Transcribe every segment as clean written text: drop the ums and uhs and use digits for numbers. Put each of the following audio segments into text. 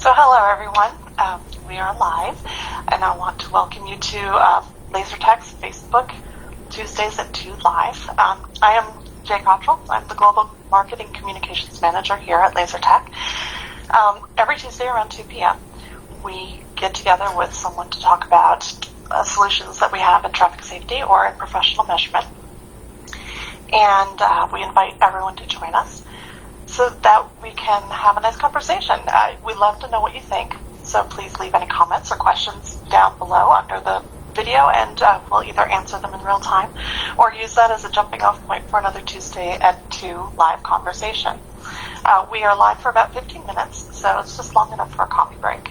So hello everyone, we are live, and I want to welcome you to LaserTech's Facebook Tuesdays at 2 Live. I am Jaye Cottrill. I'm the Global Marketing Communications Manager here at LaserTech. Every Tuesday around 2 p.m. we get together with someone to talk about solutions that we have in traffic safety or in professional measurement. And we invite everyone to join us so that we can have a nice conversation. We love to know what you think, so please leave any comments or questions down below under the video, and we'll either answer them in real time or use that as a jumping off point for another Tuesday at 2 live conversation. We are live for about 15 minutes, so it's just long enough for a coffee break.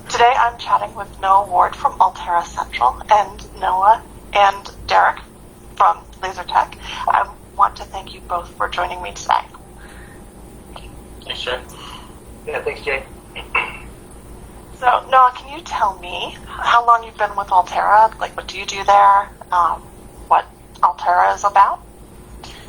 Today I'm chatting with Noah Ward from AllTerra Central and Noah and Derrick from LaserTech. I want to thank you both for joining me today. Thanks, Jay. Yeah, thanks, Jay. So, Noah, can you tell me how long you've been with AllTerra? Like, what do you do there? What AllTerra is about?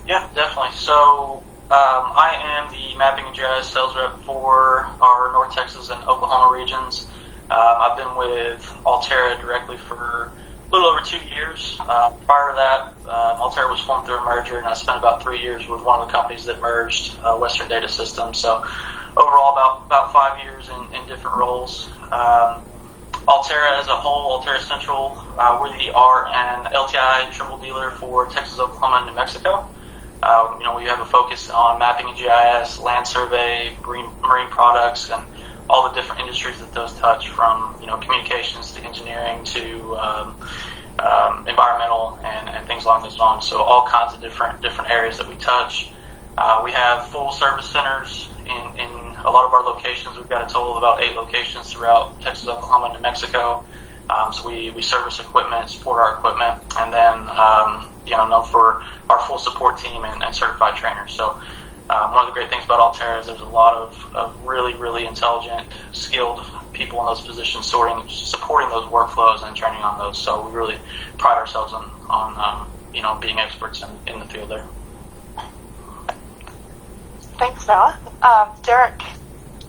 Yeah, definitely. So, I am the mapping and GIS sales rep for our North Texas and Oklahoma regions. I've been with AllTerra directly for a little over 2 years. Prior to that, AllTerra was formed through a merger, and I spent about 3 years with one of the companies that merged, Western Data Systems. So overall, about 5 years in different roles. AllTerra as a whole, AllTerra Central, we're the R and LTI Trimble dealer for Texas, Oklahoma, and New Mexico. We have a focus on mapping and GIS, land survey, marine products, and all the different industries that those touch, from communications to engineering to environmental and things along those lines. So all kinds of different areas that we touch. We have full service centers in a lot of our locations. We've got a total of about 8 locations throughout Texas, Oklahoma, and New Mexico. So we service equipment, support our equipment, and then known for our full support team and certified trainers. So one of the great things about AllTerra is there's a lot of really, really intelligent, skilled people in those positions supporting those workflows and training on those. So we really pride ourselves on being experts in the field there. Thanks, Noah. Derrick,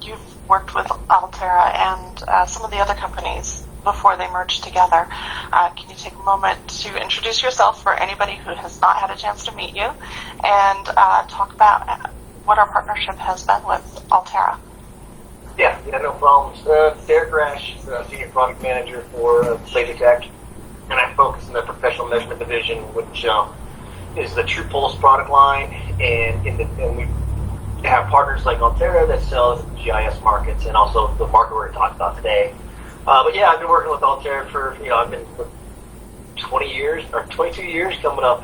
you've worked with AllTerra and some of the other companies before they merged together. Can you take a moment to introduce yourself for anybody who has not had a chance to meet you, and talk about what our partnership has been with AllTerra? Yeah, no problems. Derrick, Reish, Senior Product Manager for LaserTech, and I focus in the Professional Measurement Division, which is the True Pulse product line, and we have partners like AllTerra that sell GIS markets, and also the market we're going to talk about today. But yeah, I've been working with AllTerra for, I've been for 20 years, or 22 years coming up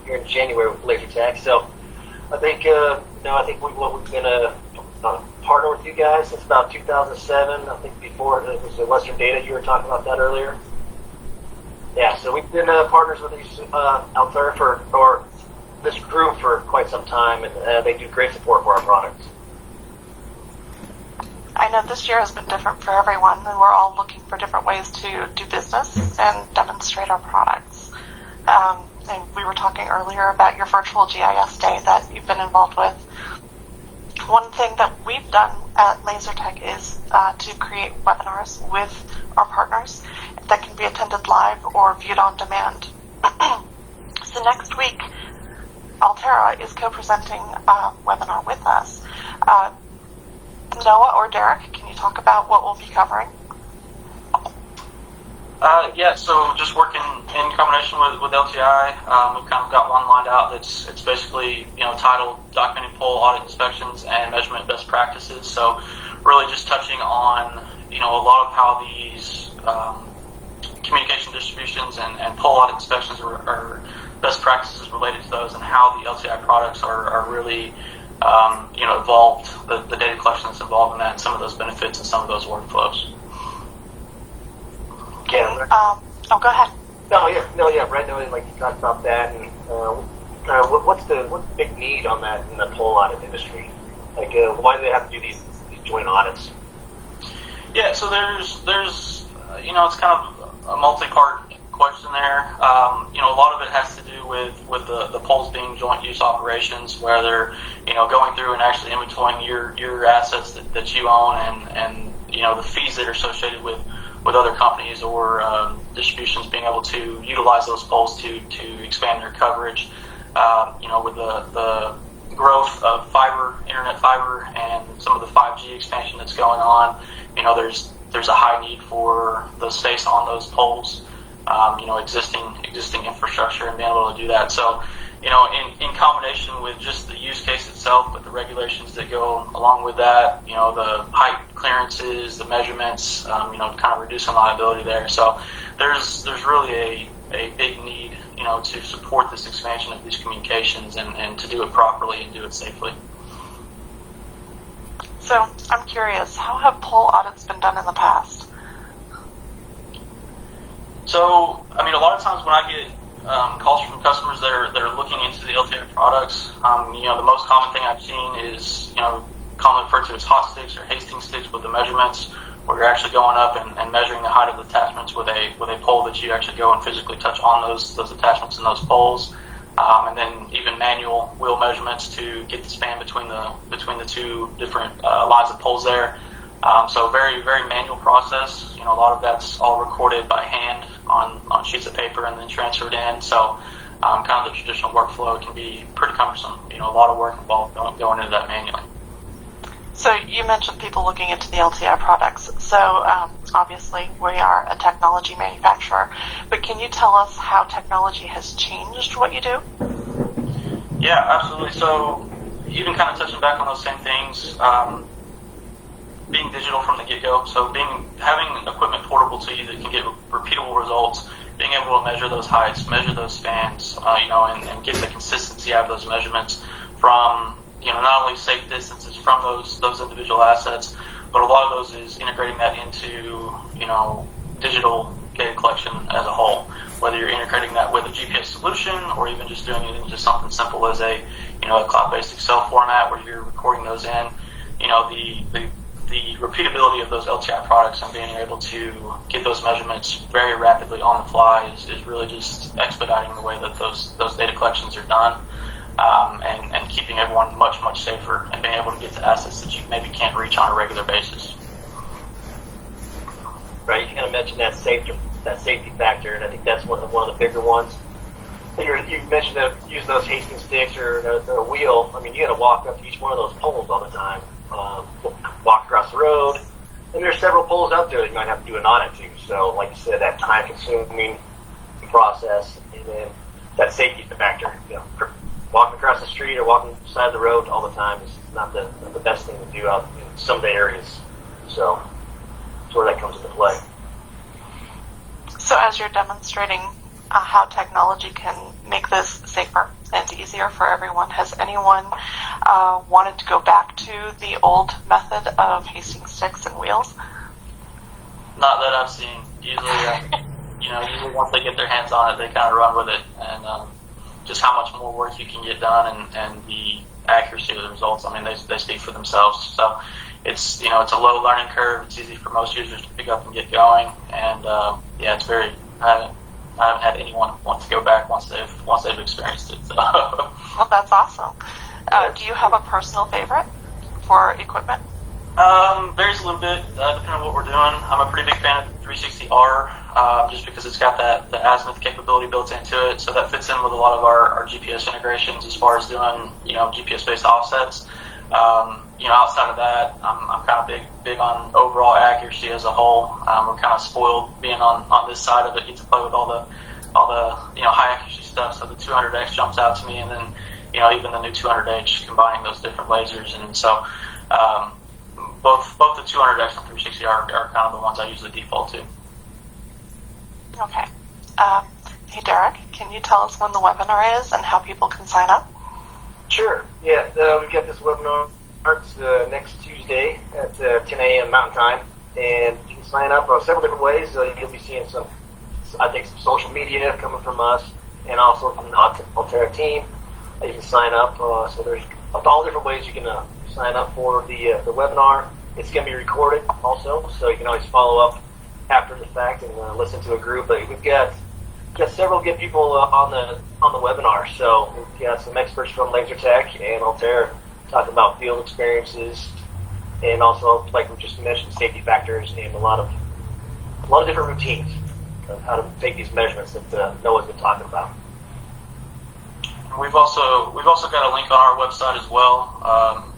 here in January with LaserTech. So I think, we've been a partner with you guys since about 2007. I think before it was the Western Data, you were talking about that earlier. Yeah, so we've been partners with these AllTerra or this group for quite some time, and they do great support for our products. I know this year has been different for everyone, and we're all looking for different ways to do business and demonstrate our products. And we were talking earlier about your virtual GIS day that you've been involved with. One thing that we've done at LaserTech is to create webinars with our partners that can be attended live or viewed on demand. So next week, AllTerra is co-presenting a webinar with us. Noah or Derrick, can you talk about what we'll be covering? So just working in combination with LTI, we've kind of got one lined out it's basically titled Documenting Pole Audit Inspections and Measurement Best Practices. So really just touching on a lot of how these communication distributions and pole audit inspections are best practices related to those, and how the LTI products are really involved, the data collection that's involved in that, and some of those benefits and some of those workflows. Yeah. Go ahead. Right now, like you talked about that, and what's the big need on that in the pole audit industry? Like, why do they have to do these joint audits? Yeah, so there's it's kind of a multi-part question there. A lot of it has to do with the poles being joint use operations, where they're going through and actually inventorying your assets that you own, and the fees that are associated with other companies or distributions being able to utilize those poles to expand their coverage. With the growth of internet fiber, and some of the 5G expansion that's going on, there's a high need for the space on those poles, existing infrastructure, and being able to do that. So, in combination with just the use case itself, but the regulations that go along with that, the height clearances, the measurements, kind of reducing liability there. So there's really a big need, to support this expansion of these communications and to do it properly and do it safely. So I'm curious, how have pole audits been done in the past? So, a lot of times when I get calls from customers that are looking into the AllTerra products, the most common thing I've seen is, commonly referred to as hot sticks or Hastings sticks with the measurements, where you're actually going up and measuring the height of the attachments with a pole that you actually go and physically touch on those attachments and those poles, and then even manual wheel measurements to get the span between the two different lines of poles there. So very, very manual process. A lot of that's all recorded by hand on sheets of paper and then transferred in. So kind of the traditional workflow can be pretty cumbersome. A lot of work involved going into that manually. So you mentioned people looking into the LTI products. So obviously we are a technology manufacturer, but can you tell us how technology has changed what you do? Yeah, absolutely. So even kind of touching back on those same things, being digital from the get-go. So having equipment portable to you that can get repeatable results, being able to measure those heights, measure those spans, and get the consistency out of those measurements from not only safe distances from those individual assets, but a lot of those is integrating that into, digital data collection as a whole. Whether you're integrating that with a GPS solution or even just doing it in just something simple as a cloud-based Excel format where you're recording those in, the repeatability of those LTI products and being able to get those measurements very rapidly on the fly is really just expediting the way that those data collections are done. And keeping everyone much, much safer and being able to get to assets that you maybe can't reach on a regular basis. Right, you kind of mentioned that safety factor, and I think that's one of the bigger ones. You mentioned that using those Hastings sticks or the wheel. You got to walk up to each one of those poles all the time. Walk across the road, and there's several poles out there that you might have to do an audit to. So, like you said, that time-consuming process, and then that safety factor. Walking across the street or walking beside the road all the time is not the best thing to do out in some of the areas. So that's where that comes into play. So as you're demonstrating how technology can make this safer and easier for everyone, has anyone wanted to go back to the old method of Hastings sticks and wheels? Not that I've seen. Usually once they get their hands on it, they kind of run with it, and just how much more work you can get done and the accuracy of the results. They speak for themselves. So it's it's a low learning curve. It's easy for most users to pick up and get going. And it's very. I haven't had anyone want to go back once they've experienced it. So. Well, that's awesome. Do you have a personal favorite for equipment? Varies a little bit depending on what we're doing. I'm a pretty big fan of 360R just because it's got the azimuth capability built into it, so that fits in with a lot of our GPS integrations as far as doing GPS-based offsets. Outside of that, I'm kind of big on overall accuracy as a whole. We're kind of spoiled being on this side of it. Get to play with all the high accuracy stuff. So the 200X jumps out to me, and then even the new 200H, combining those different lasers, and so. Both the 200X and 360 are kind of the ones I usually default to. Okay. Hey, Derrick, can you tell us when the webinar is and how people can sign up? Sure. Yeah, we've got this webinar. It's next Tuesday at 10 a.m. Mountain Time, and you can sign up several different ways. You'll be seeing some social media coming from us, and also from the AllTerra team. You can sign up. So there's all different ways you can sign up for the webinar. It's going to be recorded also, so you can always follow up after the fact and listen to a group. But we've got got several good people on the webinar. So we've got some experts from LaserTech and AllTerra talking about field experiences, and also, like we just mentioned, safety factors and a lot of different routines of how to take these measurements that Noah's been talking about. We've also got a link on our website as well,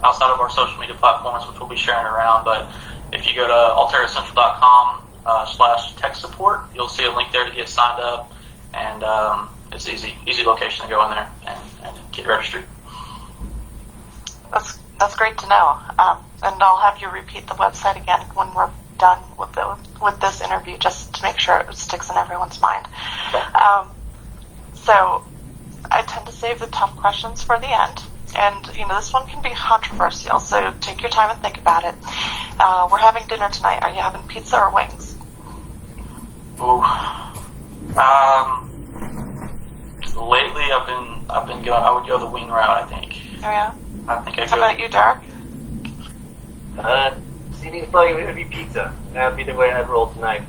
outside of our social media platforms, which we'll be sharing around. But if you go to allterracentral.com/tech support, you'll see a link there to get signed up, and it's easy location to go in there and get registered. That's great to know. And I'll have you repeat the website again when we're done with this interview, just to make sure it sticks in everyone's mind. Okay. So I tend to save the tough questions for the end. And, this one can be controversial, so take your time and think about it. We're having dinner tonight. Are you having pizza or wings? Ooh. Lately I've been going. I would go the wing route, I think. Oh, yeah? I think I'd How go. about you, Derrick? Seemingly probably it would be pizza. That'd be the way I'd roll tonight.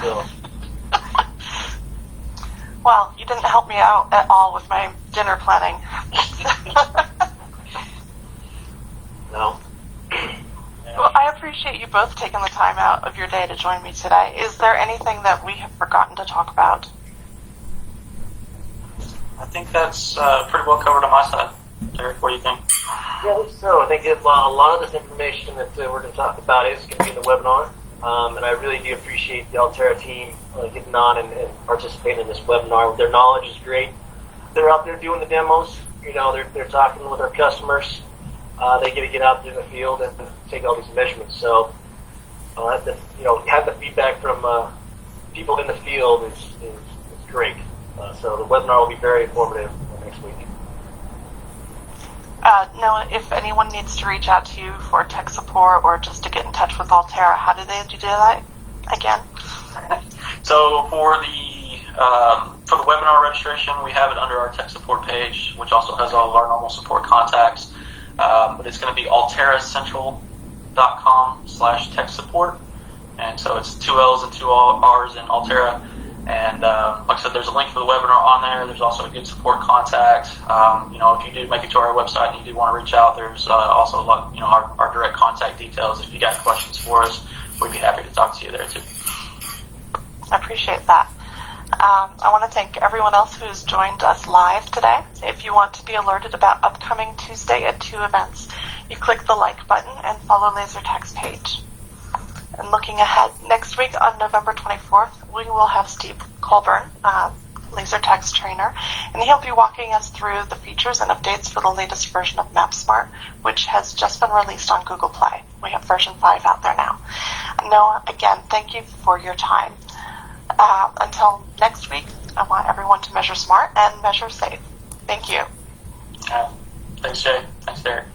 So. Well, you didn't help me out at all with my dinner planning. No. Well, I appreciate you both taking the time out of your day to join me today. Is there anything that we have forgotten to talk about? I think that's pretty well covered on my side. Derrick, what do you think? Yeah, I think so. I think a lot of this information that we're going to talk about is going to be in the webinar. And I really do appreciate the AllTerra team getting on and participating in this webinar. Their knowledge is great. They're out there doing the demos. They're talking with our customers. They get to get out there in the field and take all these measurements. So, have the feedback from people in the field is great. So the webinar will be very informative next week. Noah, if anyone needs to reach out to you for tech support or just to get in touch with AllTerra, how do they do that again? So for the webinar registration, we have it under our tech support page, which also has all of our normal support contacts. But it's going to be allterracentral.com/tech support, and so it's 2 L's and 2 R's in AllTerra. And like I said, there's a link for the webinar on there. There's also a good support contact. If you do make it to our website and you do want to reach out, there's also a lot, our direct contact details. If you got questions for us, we'd be happy to talk to you there too. I appreciate that. I want to thank everyone else who's joined us live today. If you want to be alerted about upcoming Tuesday at 2 events, you click the like button and follow LaserTech's page. And looking ahead, next week on November 24th, we will have Steve Colburn, LaserTech's trainer, and he'll be walking us through the features and updates for the latest version of MapSmart, which has just been released on Google Play. We have version 5 out there now. Noah, again, thank you for your time. Until next week, I want everyone to measure smart and measure safe. Thank you. Thanks, Jay. Thanks, Derrick.